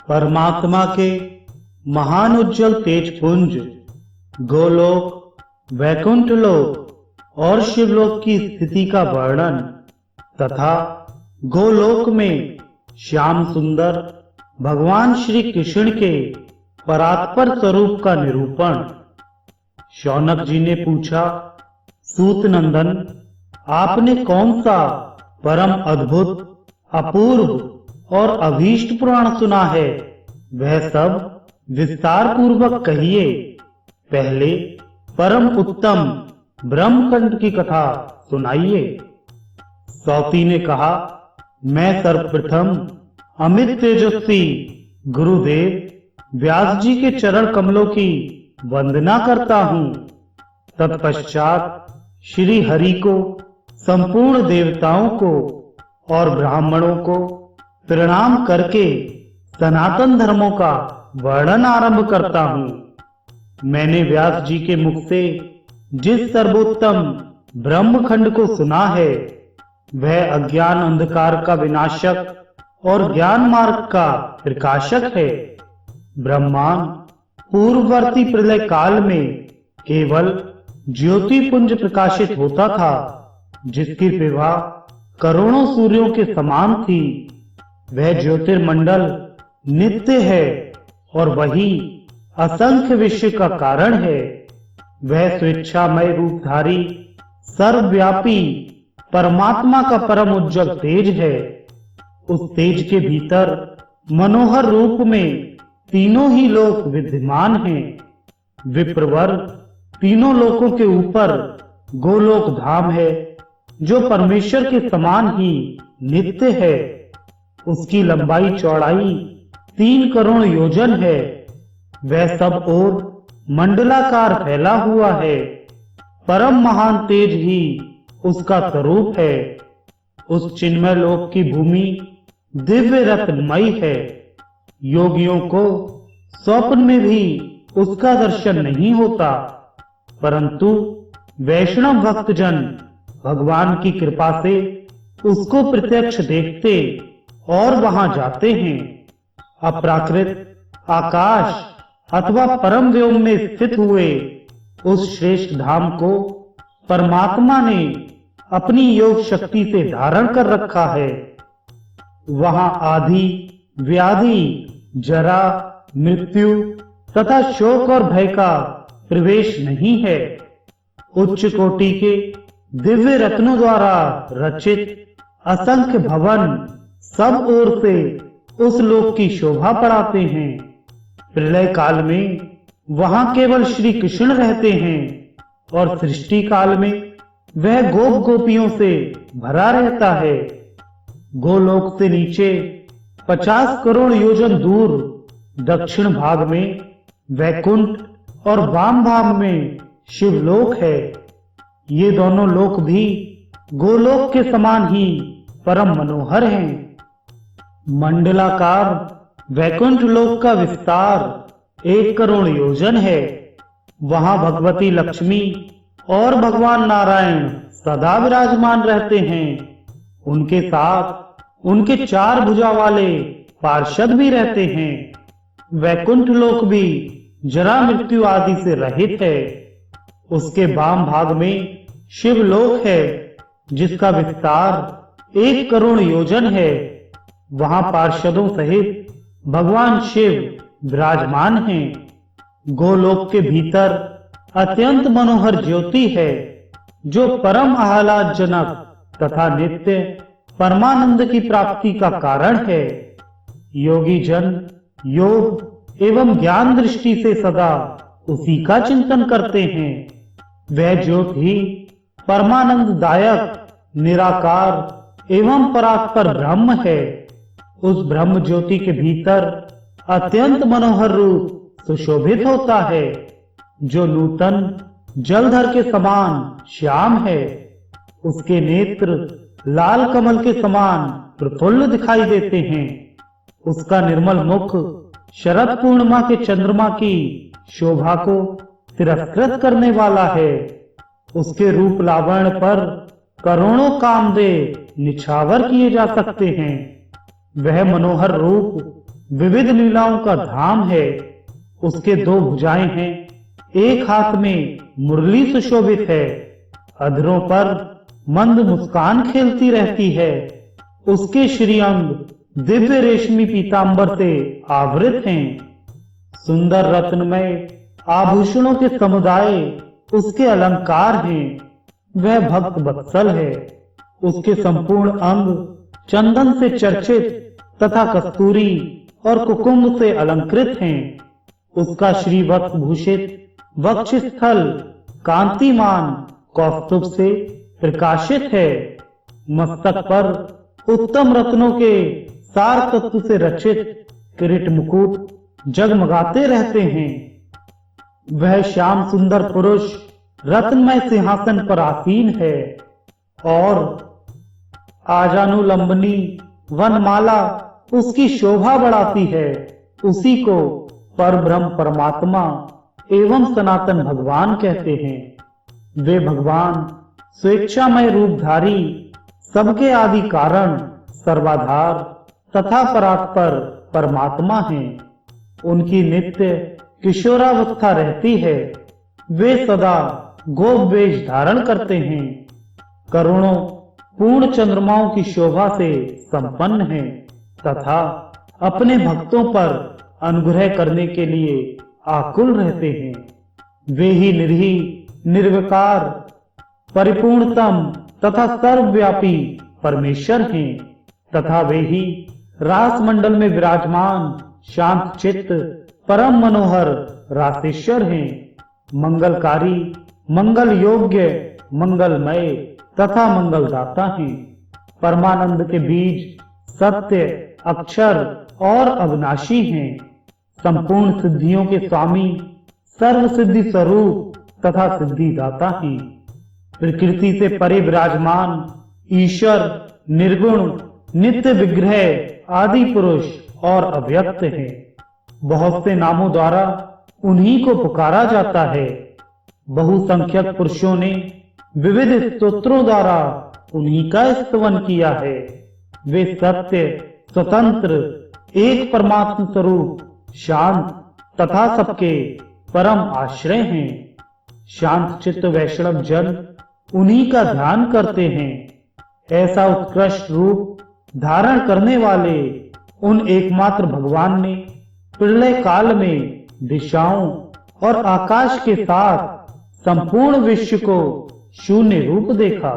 परमात्मा के महान उज्जवल तेजपुंज गोलोक, वैकुंठ लोक और शिवलोक की स्थिति का वर्णन तथा गोलोक में श्याम सुंदर भगवान श्री कृष्ण के परात्पर स्वरूप का निरूपण। शौनक जी ने पूछा, सूत नंदन, आपने कौन सा परम अद्भुत, अपूर्व और अभीष्ट पुराण सुना है? वह सब विस्तार पूर्वक कहिए। पहले परम उत्तम ब्रह्मखंड की कथा सुनाइए। सौती ने कहा, मैं सर्वप्रथम अमित तेजस्वी गुरुदेव व्यास जी के चरण कमलों की वंदना करता हूँ। तत्पश्चात श्री हरि को, संपूर्ण देवताओं को और ब्राह्मणों को प्रणाम करके सनातन धर्मों का वर्णन आरंभ करता हूँ। मैंने व्यास जी के मुख से जिस सर्वोत्तम ब्रह्मखंड को सुना है, वह अज्ञान अंधकार का विनाशक और ज्ञान मार्ग का प्रकाशक है। ब्रह्मांड पूर्ववर्ती प्रलय काल में केवल ज्योति पुंज प्रकाशित होता था, जिसकी विभा करोड़ों सूर्यों के समान थी। वह ज्योतिर्मंडल नित्य है और वही असंख्य विश्व का कारण है। वह स्वेच्छामय रूपधारी सर्वव्यापी परमात्मा का परम उज्जवल तेज है। उस तेज के भीतर मनोहर रूप में तीनों ही लोक विद्यमान हैं। विप्रवर तीनों लोकों के ऊपर गोलोक धाम है, जो परमेश्वर के समान ही नित्य है। उसकी लंबाई चौड़ाई 3 करोड़ योजन है। वह सब ओर मंडलाकार फैला हुआ है। परम महान तेज ही उसका स्वरूप है। उस चिन्मय लोक की भूमि दिव्य रत्नमयी है। योगियों को स्वप्न में भी उसका दर्शन नहीं होता, परंतु वैष्णव भक्तजन भगवान की कृपा से उसको प्रत्यक्ष देखते और वहां जाते हैं। अपराकृत आकाश अथवा परम व्योम में स्थित हुए उस श्रेष्ठ धाम को परमात्मा ने अपनी योग शक्ति से धारण कर रखा है। वहां आदि, व्याधि, जरा, मृत्यु तथा शोक और भय का प्रवेश नहीं है। उच्च कोटि के दिव्य रत्नों द्वारा रचित असंख्य भवन सब ओर से उस लोक की शोभा बढ़ाते हैं। प्रलय काल में वहां केवल श्री कृष्ण रहते हैं और सृष्टि काल में वह गोप गोपियों से भरा रहता है। गोलोक से नीचे 50 करोड़ योजन दूर दक्षिण भाग में वैकुंठ और वाम भाग में शिवलोक है। ये दोनों लोक भी गोलोक के समान ही परम मनोहर हैं। मंडलाकार वैकुंठ लोक का विस्तार 1 करोड़ योजन है। वहां भगवती लक्ष्मी और भगवान नारायण सदा विराजमान रहते हैं। उनके साथ उनके 4 भुजा वाले पार्षद भी रहते हैं। वैकुंठ लोक भी जरा मृत्यु आदि से रहित है। उसके वाम भाग में शिवलोक है, जिसका विस्तार 1 करोड़ योजन है। वहां पार्षदों सहित भगवान शिव विराजमान हैं। गोलोक के भीतर अत्यंत मनोहर ज्योति है, जो परम आह्लादजनक तथा नित्य परमानंद की प्राप्ति का कारण है। योगी जन योग एवं ज्ञान दृष्टि से सदा उसी का चिंतन करते हैं। वह ज्योति परमानंददायक, निराकार एवं परात्पर ब्रह्म है। उस ब्रह्म ज्योति के भीतर अत्यंत मनोहर रूप सुशोभित होता है, जो नूतन जलधर के समान श्याम है। उसके नेत्र लाल कमल के समान प्रफुल्ल दिखाई देते हैं। उसका निर्मल मुख शरद पूर्णिमा के चंद्रमा की शोभा को तिरस्कृत करने वाला है। उसके रूप लावण्य पर करोड़ों कामदेव निछावर किए जा सकते हैं। वह मनोहर रूप विविध लीलाओं का धाम है। उसके 2 भुजाएं हैं, एक हाथ में मुरली सुशोभित है, अधरों पर मंद मुस्कान खेलती रहती है। उसके श्रीअंग दिव्य रेशमी पीतांबर से आवृत हैं। सुंदर रत्नमय आभूषणों के समुदाय उसके अलंकार हैं। वह भक्त वत्सल है। उसके संपूर्ण अंग चंदन से चर्चित तथा कस्तूरी और कुकुम से अलंकृत हैं। उसका श्रीवत्स भूषित वक्षस्थल कांतिमान कौस्तुभ से प्रकाशित है। मस्तक पर उत्तम रत्नों के सार तत्व से रचित किरीट मुकुट जगमगाते रहते हैं। वह श्याम सुंदर पुरुष रत्नमय सिंहासन पर आसीन है और आजानुलंबनी वनमाला उसकी शोभा बढ़ाती है। उसी को परब्रह्म परमात्मा एवं सनातन भगवान कहते हैं। वे भगवान स्वेच्छामय रूपधारी, सबके आदि कारण, सर्वाधार तथा परात्पर परमात्मा हैं। उनकी नित्य किशोरावस्था रहती है। वे सदा गोप वेश धारण करते हैं। करोड़ों पूर्ण चंद्रमाओं की शोभा से संपन्न हैं तथा अपने भक्तों पर अनुग्रह करने के लिए आकुल रहते हैं। वे ही निरही, निर्विकार, परिपूर्णतम तथा सर्वव्यापी परमेश्वर हैं तथा वे ही रास मंडल में विराजमान शांत चित्त परम मनोहर रासेश्वर हैं। मंगलकारी, मंगल योग्य, मंगलमय तथा मंगलदाता हैं। परमानंद के बीज, सत्य, अक्षर और अविनाशी हैं। संपूर्ण सिद्धियों के स्वामी, सर्व सिद्धि स्वरूप तथा सिद्धिदाता हैं। प्रकृति से परे विराजमान ईश्वर, निर्गुण, नित्य विग्रह, आदि पुरुष और अव्यक्त है। बहुत से नामों द्वारा उन्हीं को पुकारा जाता है। बहुसंख्यक पुरुषों ने विविध स्तोत्रों द्वारा उन्हीं का स्तवन किया है। वे सत्य, स्वतंत्र, एक परमात्म स्वरूप, शांत तथा सबके परम आश्रय हैं। शांत चित्त वैष्णव जन उन्हीं का ध्यान करते हैं। ऐसा उत्कृष्ट रूप धारण करने वाले उन एकमात्र भगवान ने प्रलय काल में दिशाओं और आकाश के साथ संपूर्ण विश्व को शून्य रूप देखा।